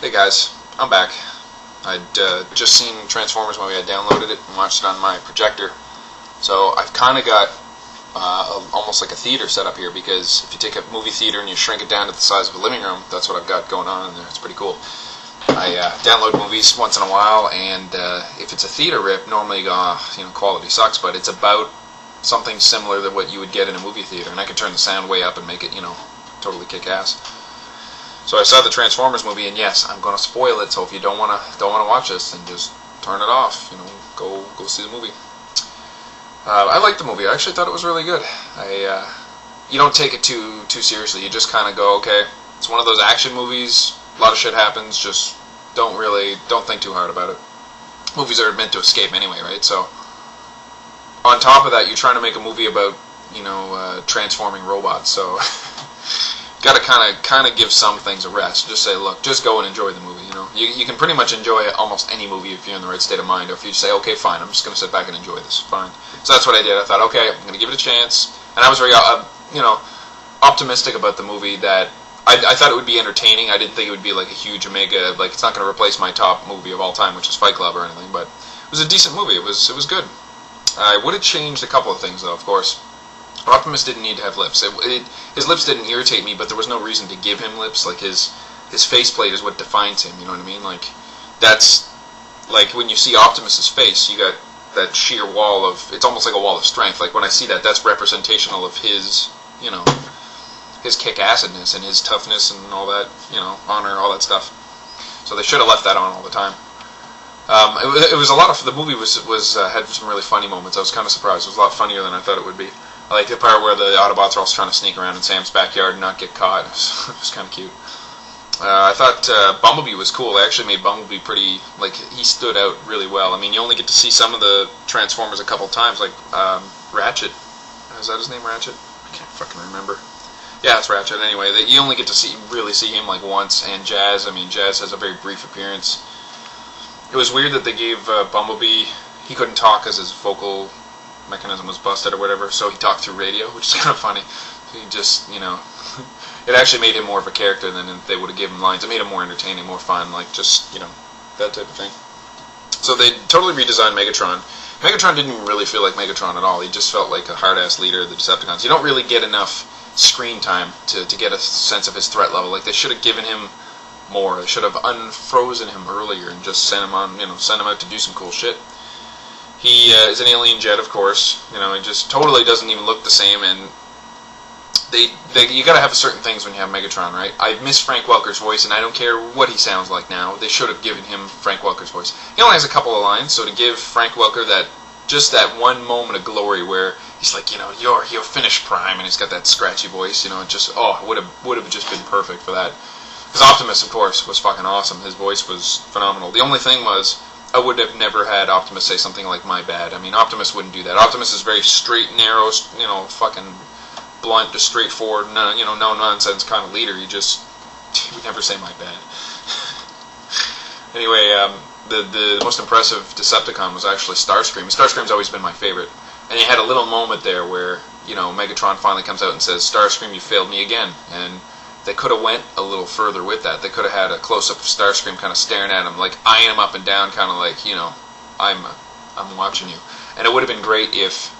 Hey guys, I'm back. I'd just seen Transformers movie. I downloaded it and watched it on my projector. So I've kind of got almost like a theater set up here, because if you take a movie theater and you shrink it down to the size of a living room, that's what I've got going on in there. It's pretty cool. I download movies once in a while, and if it's a theater rip, normally quality sucks, but it's about something similar to what you would get in a movie theater, and I can turn the sound way up and make it, totally kick ass. So I saw the Transformers movie, and yes, I'm going to spoil it. So if you don't want to watch this, then just turn it off. Go see the movie. I liked the movie. I actually thought it was really good. You don't take it too seriously. You just kind of go, okay, it's one of those action movies. A lot of shit happens. Just don't think too hard about it. Movies are meant to escape anyway, right? So on top of that, you're trying to make a movie about transforming robots. So got to kind of give some things a rest. Just say, look, just go and enjoy the movie. You can pretty much enjoy almost any movie if you're in the right state of mind. Or if you say, okay, fine, I'm just going to sit back and enjoy this. Fine. So that's what I did. I thought, okay, I'm going to give it a chance, and I was very optimistic about the movie. That I thought it would be entertaining. I didn't think it would be like a huge mega, like it's not going to replace my top movie of all time, which is Fight Club or anything. But it was a decent movie. It was good. I would have changed a couple of things though, of course. Optimus didn't need to have lips. His lips didn't irritate me, but there was no reason to give him lips. Like his faceplate is what defines him. You know what I mean? Like that's like when you see Optimus's face, you got that sheer wall of. It's almost like a wall of strength. Like when I see that, that's representational of his, his kick-assedness and his toughness and all that, honor, all that stuff. So they should have left that on all the time. It was a lot of. The movie was had some really funny moments. I was kind of surprised. It was a lot funnier than I thought it would be. I like the part where the Autobots are all trying to sneak around in Sam's backyard and not get caught. It was kind of cute. I thought Bumblebee was cool. They actually made Bumblebee pretty, he stood out really well. I mean, you only get to see some of the Transformers a couple times, like Ratchet. Is that his name, Ratchet? I can't fucking remember. Yeah, it's Ratchet. Anyway, you only get to really see him like once. And Jazz, Jazz has a very brief appearance. It was weird that they gave Bumblebee, he couldn't talk because his vocal mechanism was busted or whatever, so he talked through radio, which is kind of funny. He just, it actually made him more of a character than if they would have given him lines. It made him more entertaining, more fun, that type of thing. So they totally redesigned Megatron. Megatron didn't really feel like Megatron at all. He just felt like a hard-ass leader of the Decepticons. You don't really get enough screen time to get a sense of his threat level. Like, they should have given him more. They should have unfrozen him earlier and just sent him on, sent him out to do some cool shit. He is an alien jet, of course. He just totally doesn't even look the same, and you gotta have certain things when you have Megatron, right? I miss Frank Welker's voice, and I don't care what he sounds like now. They should have given him Frank Welker's voice. He only has a couple of lines, so to give Frank Welker that one moment of glory where he's like, you're finished, Prime, and he's got that scratchy voice, it would have just been perfect for that. Because Optimus, of course, was fucking awesome. His voice was phenomenal. The only thing was, I would have never had Optimus say something like "my bad." Optimus wouldn't do that. Optimus is very straight, narrow, fucking blunt, just straightforward, no nonsense kind of leader. He would never say "my bad." Anyway, the most impressive Decepticon was actually Starscream. Starscream's always been my favorite, and he had a little moment there where Megatron finally comes out and says, "Starscream, you failed me again," and they could have went a little further with that. They could have had a close-up of Starscream kind of staring at him, like eyeing him up and down, kind of like, I'm watching you. And it would have been great if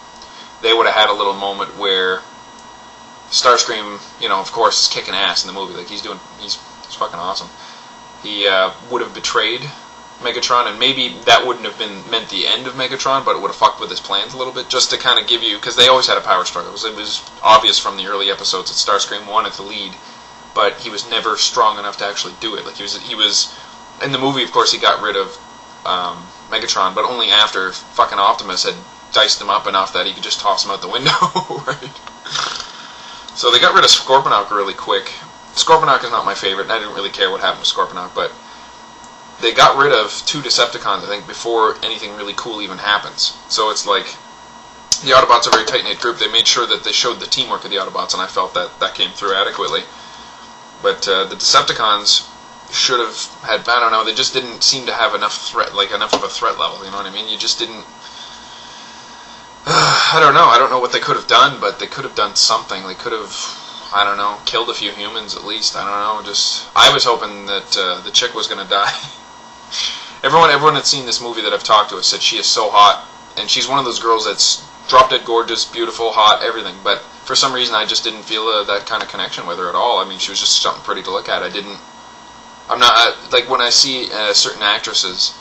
they would have had a little moment where Starscream, of course, is kicking ass in the movie. Like, he's fucking awesome. He would have betrayed Megatron, and maybe that wouldn't have meant the end of Megatron, but it would have fucked with his plans a little bit, just to kind of give you, because they always had a power struggle. It was obvious from the early episodes that Starscream wanted to lead, but he was never strong enough to actually do it. Like he was in the movie, of course, he got rid of Megatron, but only after fucking Optimus had diced him up enough that he could just toss him out the window, right? So they got rid of Scorponok really quick. Scorponok is not my favorite, and I didn't really care what happened with Scorponok, but they got rid of 2 Decepticons, I think, before anything really cool even happens. So it's like, the Autobots are a very tight-knit group. They made sure that they showed the teamwork of the Autobots, and I felt that came through adequately. But the Decepticons should have had, I don't know, they just didn't seem to have enough of a threat level, you know what I mean? You just didn't, I don't know what they could have done, but they could have done something. They could have, I don't know, killed a few humans at least. I don't know. Just I was hoping that the chick was gonna die. Everyone that's seen this movie that I've talked to has said she is so hot, and she's one of those girls that's drop dead gorgeous, beautiful, hot, everything. But for some reason, I just didn't feel that kind of connection with her at all. I mean, she was just something pretty to look at. I'm not like when I see certain actresses.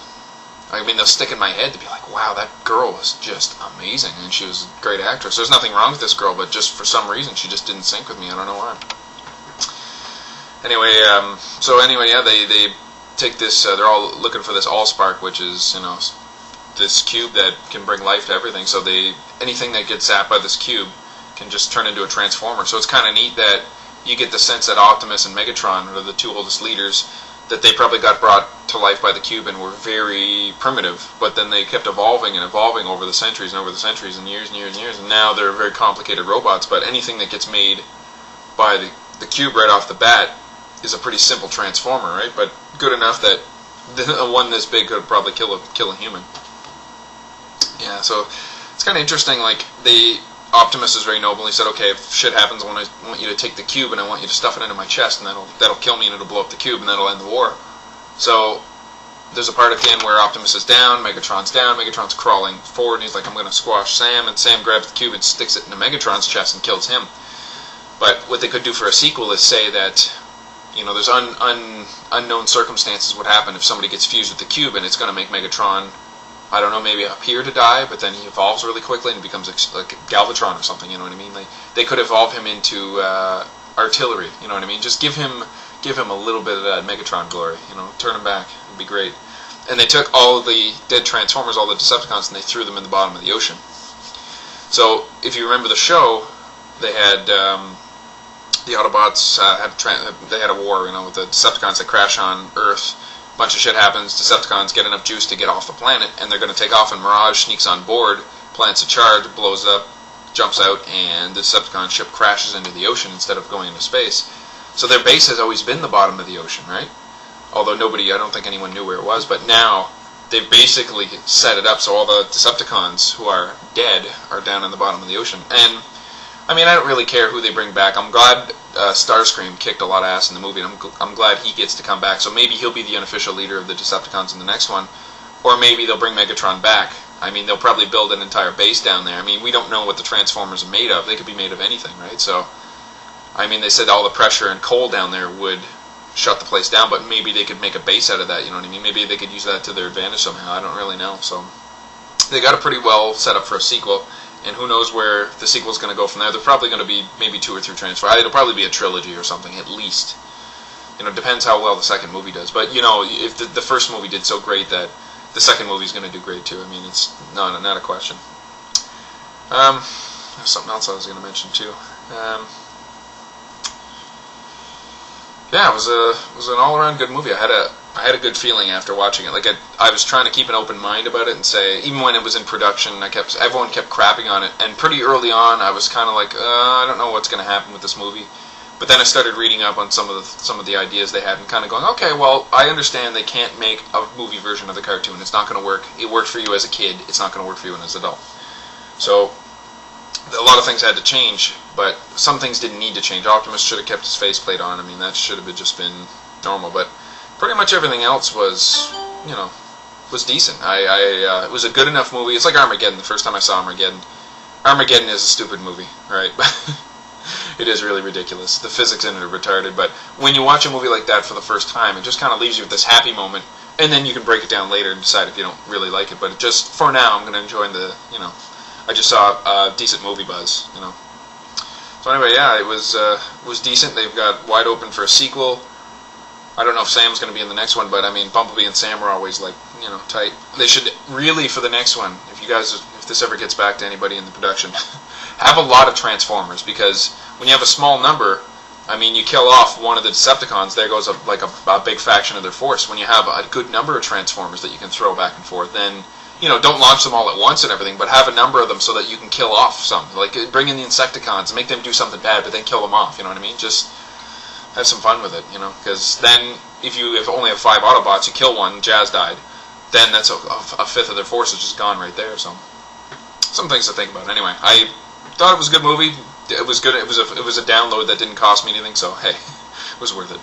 I mean, they'll stick in my head to be like, wow, that girl was just amazing, and she was a great actress. There's nothing wrong with this girl, but just for some reason, she just didn't sync with me. I don't know why. Anyway, yeah, they take this. They're all looking for this Allspark, which is this cube that can bring life to everything. So anything that gets zapped by this cube can just turn into a transformer. So it's kind of neat that you get the sense that Optimus and Megatron are the two oldest leaders, that they probably got brought to life by the cube and were very primitive, but then they kept evolving and evolving over the centuries and years and years and years, and now they're very complicated robots. But anything that gets made by the cube right off the bat is a pretty simple transformer, right? But good enough that one this big could probably kill a human. Yeah, so it's kind of interesting. Like Optimus is very noble. He said, "Okay, if shit happens, I want you to take the cube and I want you to stuff it into my chest, and that'll kill me and it'll blow up the cube and that'll end the war." So there's a part at the end where Optimus is down, Megatron's crawling forward, and he's like, "I'm going to squash Sam," and Sam grabs the cube and sticks it into Megatron's chest and kills him. But what they could do for a sequel is say that there's unknown circumstances what happen if somebody gets fused with the cube, and it's going to make Megatron, I don't know, maybe appear to die, but then he evolves really quickly and becomes like Galvatron or something. You know what I mean? They could evolve him into artillery. You know what I mean? Just give him a little bit of that Megatron glory. Turn him back. It'd be great. And they took all of the dead Transformers, all the Decepticons, and they threw them in the bottom of the ocean. So if you remember the show, they had the Autobots they had a war. With the Decepticons that crash on Earth. Bunch of shit happens, Decepticons get enough juice to get off the planet, and they're going to take off, and Mirage sneaks on board, plants a charge, blows up, jumps out, and the Decepticon ship crashes into the ocean instead of going into space. So their base has always been the bottom of the ocean, right? Although I don't think anyone knew where it was, but now they've basically set it up so all the Decepticons who are dead are down in the bottom of the ocean. And I mean, I don't really care who they bring back. I'm glad Starscream kicked a lot of ass in the movie, and I'm glad he gets to come back. So maybe he'll be the unofficial leader of the Decepticons in the next one. Or maybe they'll bring Megatron back. I mean, they'll probably build an entire base down there. I mean, we don't know what the Transformers are made of. They could be made of anything, right? So, I mean, they said all the pressure and coal down there would shut the place down, but maybe they could make a base out of that, you know what I mean? Maybe they could use that to their advantage somehow. I don't really know. So, they got it pretty well set up for a sequel. And who knows where the sequel's going to go from there. There's probably going to be maybe 2 or 3 Transformers. It'll probably be a trilogy or something, at least. Depends how well the second movie does. But, if the first movie did so great that the second movie's going to do great too. I mean, it's not a question. There's something else I was going to mention too. Yeah, it was an all-around good movie. I had a good feeling after watching it. Like I was trying to keep an open mind about it and say, even when it was in production, everyone kept crapping on it. And pretty early on, I was kind of like, I don't know what's going to happen with this movie. But then I started reading up on some of the ideas they had and kind of going, okay, well, I understand they can't make a movie version of the cartoon. It's not going to work. It worked for you as a kid. It's not going to work for you as an adult. So a lot of things had to change, but some things didn't need to change. Optimus should have kept his faceplate on. I mean, that should have just been normal. But pretty much everything else was decent. It was a good enough movie. It's like Armageddon. The first time I saw Armageddon is a stupid movie, right? It is really ridiculous. The physics in it are retarded, but when you watch a movie like that for the first time, it just kind of leaves you with this happy moment, and then you can break it down later and decide if you don't really like it. But just for now, I'm going to enjoy I just saw a decent movie buzz, So anyway, yeah, it was decent. They've got wide open for a sequel. I don't know if Sam's going to be in the next one, but I mean, Bumblebee and Sam are always tight. They should really, for the next one, if this ever gets back to anybody in the production, have a lot of Transformers, because when you have a small number, I mean, you kill off one of the Decepticons, there goes a big faction of their force. When you have a good number of Transformers that you can throw back and forth, then, don't launch them all at once and everything, but have a number of them so that you can kill off some. Like, bring in the Insecticons and make them do something bad, but then kill them off, you know what I mean? Just have some fun with it, because then if you only have 5 Autobots, you kill one, Jazz died, then that's a fifth of their force is just gone right there. So some things to think about. Anyway, I thought it was a good movie. it was good. It was a download that didn't cost me anything, so hey, it was worth it.